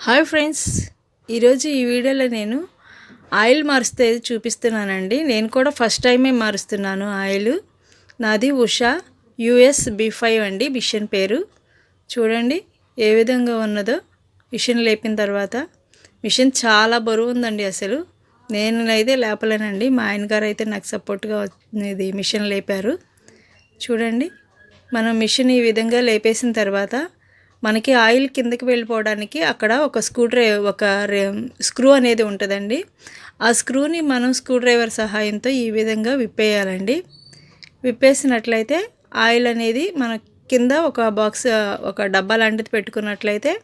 Hi friends, ఈరోజు ఈ వీడియోలో నేను ఆయిల్ మారుస్తే చూపిస్తున్నానండి. నేను కూడా ఫస్ట్ టైమే మారుస్తున్నాను ఆయిల్. నాది ఉషా యూఎస్ B5 అండి మిషన్ పేరు. చూడండి ఏ విధంగా ఉన్నదో. మిషన్ లేపిన తర్వాత మిషన్ చాలా బరువు ఉందండి. అసలు నేనైతే లేపలేనండి. మా ఆయనగారు అయితే నాకు సపోర్ట్గా ఇది మిషన్ లేపారు. చూడండి, మనం మిషన్ ఈ విధంగా లేపేసిన తర్వాత మనకి ఆయిల్ కిందకి వెళ్ళిపోవడానికి అక్కడ ఒక స్క్రూ అనేది ఉంటుందండి. ఆ స్క్రూని మనం స్క్రూ డ్రైవర్ సహాయంతో ఈ విధంగా విప్పేయాలండి. విప్పేసినట్లయితే ఆయిల్ అనేది మన కింద ఒక డబ్బా లాంటిది పెట్టుకున్నట్లయితే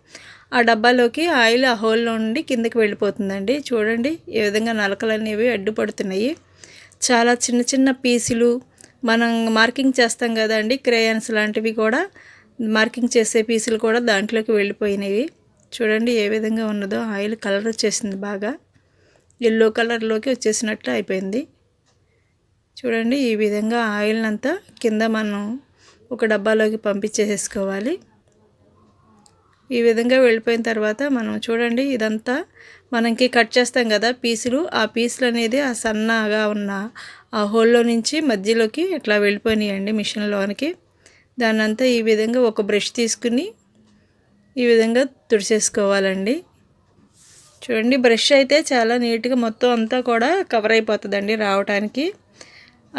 ఆ డబ్బాలోకి ఆయిల్ ఆ హోల్లో నుండి కిందకి వెళ్ళిపోతుందండి. చూడండి ఈ విధంగా నలకలు అనేవి అడ్డుపడుతున్నాయి. చాలా చిన్న చిన్న పీసులు మనం మార్కింగ్ చేస్తాం కదండి, క్రేయాన్స్ లాంటివి కూడా మార్కింగ్ చేసే పీసులు కూడా దాంట్లోకి వెళ్ళిపోయినవి. చూడండి ఏ విధంగా ఉన్నదో. ఆయిల్ కలర్ వచ్చేసింది, బాగా ఎల్లో కలర్లోకి వచ్చేసినట్లు అయిపోయింది. చూడండి ఈ విధంగా ఆయిల్ అంతా కింద మనం ఒక డబ్బాలోకి పంపించేసుకోవాలి. ఈ విధంగా వెళ్ళిపోయిన తర్వాత మనం చూడండి ఇదంతా మనకి కట్ చేస్తాం కదా పీసులు, ఆ పీసులు అనేది ఆ సన్నగా ఉన్న ఆ హోల్లో నుంచి మధ్యలోకి ఇట్లా వెళ్ళిపోయినాయండి మిషన్లోనికి. దాన్నంతా ఈ విధంగా ఒక బ్రష్ తీసుకుని ఈ విధంగా తుడిచేసుకోవాలండి. చూడండి బ్రష్ అయితే చాలా నీట్గా మొత్తం అంతా కూడా కవర్ అయిపోతుందండి రావటానికి.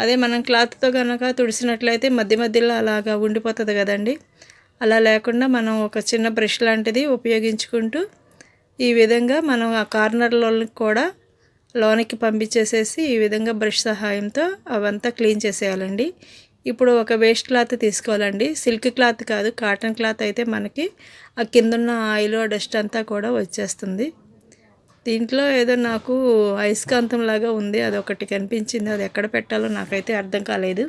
అదే మనం క్లాత్తో కనుక తుడిసినట్లయితే మధ్య మధ్యలో అలాగా ఉండిపోతుంది కదండి. అలా లేకుండా మనం ఒక చిన్న బ్రష్ లాంటిది ఉపయోగించుకుంటూ ఈ విధంగా మనం ఆ కార్నర్లో కూడా లోనికి పంపించేసేసి ఈ విధంగా బ్రష్ సహాయంతో అవంతా క్లీన్ చేసేయాలండి. ఇప్పుడు ఒక వేస్ట్ క్లాత్ తీసుకోవాలండి. సిల్క్ క్లాత్ కాదు, కాటన్ క్లాత్ అయితే మనకి ఆ కిందున్న ఆయిల్ డస్ట్ అంతా కూడా వచ్చేస్తుంది. దీంట్లో ఏదో నాకు అయస్కాంతం లాగా ఉంది, అదొకటి కనిపించింది. అది ఎక్కడ పెట్టాలో నాకైతే అర్థం కాలేదు.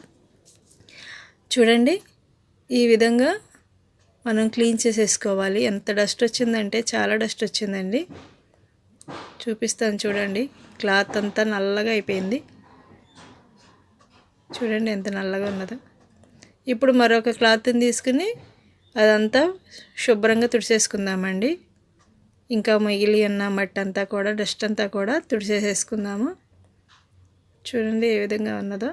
చూడండి ఈ విధంగా మనం క్లీన్ చేసేసుకోవాలి. ఎంత డస్ట్ వచ్చిందంటే చాలా డస్ట్ వచ్చిందండి. చూపిస్తాను చూడండి. క్లాత్ అంతా నల్లగా అయిపోయింది. చూడండి ఎంత నల్లగా ఉన్నదో. ఇప్పుడు మరొక క్లాత్ని తీసుకుని అదంతా శుభ్రంగా తుడిచేసుకుందామండి. ఇంకా మిగిలి ఉన్న మట్టి అంతా కూడా, డస్ట్ అంతా కూడా తుడిచేసేసుకుందాము. చూడండి ఏ విధంగా ఉన్నదో.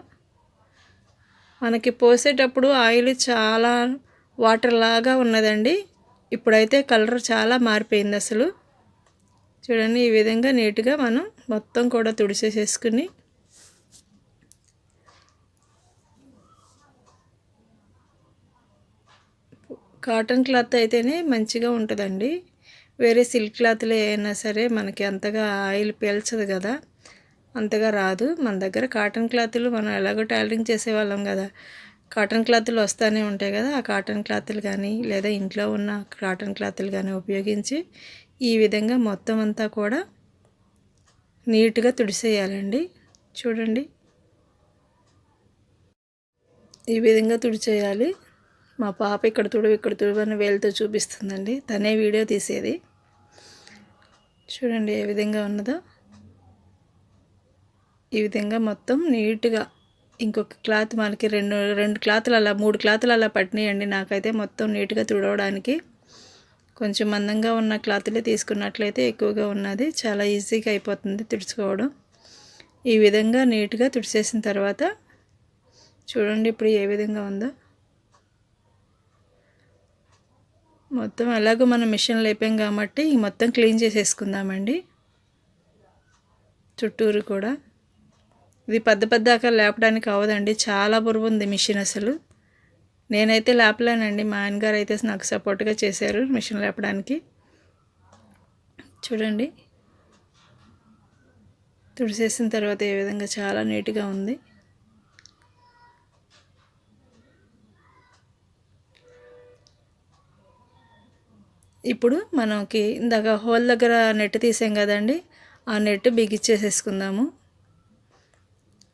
మనకి పోసేటప్పుడు ఆయిల్ చాలా వాటర్ లాగా ఉన్నదండి. ఇప్పుడైతే కలర్ చాలా మారిపోయింది అసలు. చూడండి ఈ విధంగా నీట్గా మనం మొత్తం కూడా తుడిచేసేసుకుని కాటన్ క్లాత్ అయితేనే మంచిగా ఉంటుందండి. వేరే సిల్క్ క్లాత్లో అయినా సరే మనకి అంతగా ఆయిల్ పీల్చదు కదా, అంతగా రాదు. మన దగ్గర కాటన్ క్లాతులు మనం ఎలాగో టైలరింగ్ చేసేవాళ్ళం కదా, కాటన్ క్లాతులు వస్తూనే ఉంటాయి కదా. ఆ కాటన్ క్లాతులు కానీ లేదా ఇంట్లో ఉన్న కాటన్ క్లాతులు కానీ ఉపయోగించి ఈ విధంగా మొత్తం అంతా కూడా నీట్గా తుడిచేయాలండి. చూడండి ఈ విధంగా తుడిచేయాలి. మా పాప ఇక్కడ తుడువు అని వేలుతో చూపిస్తుందండి. తనే వీడియో తీసేది. చూడండి ఏ విధంగా ఉన్నదో. ఈ విధంగా మొత్తం నీట్గా ఇంకొక క్లాత్ మనకి రెండు క్లాతులు అలా 3 క్లాతులు అలా పట్టినాయండి. నాకైతే మొత్తం నీట్గా తుడవడానికి కొంచెం మందంగా ఉన్న క్లాతులే తీసుకున్నట్లయితే ఎక్కువగా ఉన్నది చాలా ఈజీగా అయిపోతుంది తుడుచుకోవడం. ఈ విధంగా నీట్గా తుడిచేసిన తర్వాత చూడండి ఇప్పుడు ఏ విధంగా ఉందో. మొత్తం ఎలాగో మనం మిషన్ లేపాం కాబట్టి మొత్తం క్లీన్ చేసేసుకుందామండి చుట్టూరు కూడా. ఇది పెద్ద లేపడానికి అవ్వదండి, చాలా బరువు ఉంది మిషన్ అసలు. నేనైతే లేపలేనండి, మా ఆయనగారు అయితే నాకు సపోర్ట్గా చేశారు మిషన్ లేపడానికి. చూడండి తుడిసేసిన తర్వాత ఏ విధంగా చాలా నీట్గా ఉంది. ఇప్పుడు మనకి ఇందాక హోల్ దగ్గర నెట్ తీసాం కదండి, ఆ నెట్ బిగించేసేసుకుందాము.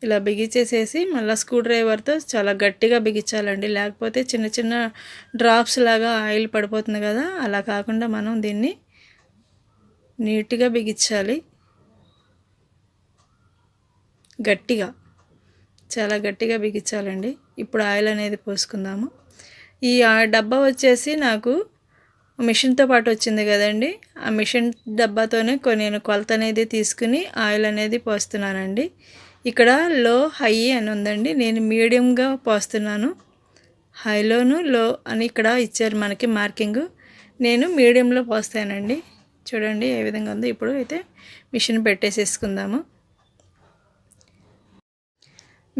ఇలా బిగించేసేసి మళ్ళీ స్క్రూ డ్రైవర్తో చాలా గట్టిగా బిగించాలండి, లేకపోతే చిన్న చిన్న డ్రాప్స్ లాగా ఆయిల్ పడిపోతుంది కదా. అలా కాకుండా మనం దీన్ని నీట్గా బిగించాలి, గట్టిగా, చాలా గట్టిగా బిగించాలండి. ఇప్పుడు ఆయిల్ అనేది పోసుకుందాము. ఈ డబ్బా వచ్చేసి నాకు మిషన్తో పాటు వచ్చింది కదండి, ఆ మిషన్ డబ్బాతోనే నేను కొలత అనేది తీసుకుని ఆయిల్ అనేది పోస్తున్నానండి. ఇక్కడ లో హై అని ఉందండి, నేను మీడియంగా పోస్తున్నాను. హైలోను లో అని ఇక్కడ ఇచ్చారు మనకి మార్కింగ్, నేను మీడియంలో పోస్తానండి. చూడండి ఏ విధంగా ఉందో. ఇప్పుడు అయితే మిషన్ పెట్టేసేసుకుందాము.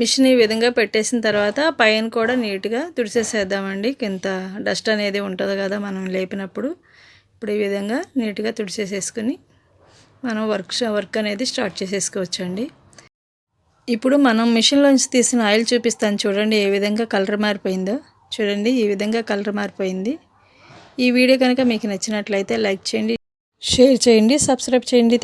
మిషన్ ఈ విధంగా పెట్టేసిన తర్వాత పైన కూడా నీట్గా తుడిచేసేద్దామండి. కింద డస్ట్ అనేది ఉంటుంది కదా మనం లేపినప్పుడు. ఇప్పుడు ఈ విధంగా నీట్గా తుడిచేసేసుకుని మనం వర్క్ అనేది స్టార్ట్ చేసేసుకోవచ్చండి. ఇప్పుడు మనం మిషన్లోంచి తీసిన ఆయిల్ చూపిస్తాను చూడండి, ఏ విధంగా కలర్ మారిపోయిందో. చూడండి ఈ విధంగా కలర్ మారిపోయింది. ఈ వీడియో కనుక మీకు నచ్చినట్లయితే లైక్ చేయండి, షేర్ చేయండి, సబ్స్క్రైబ్ చేయండి.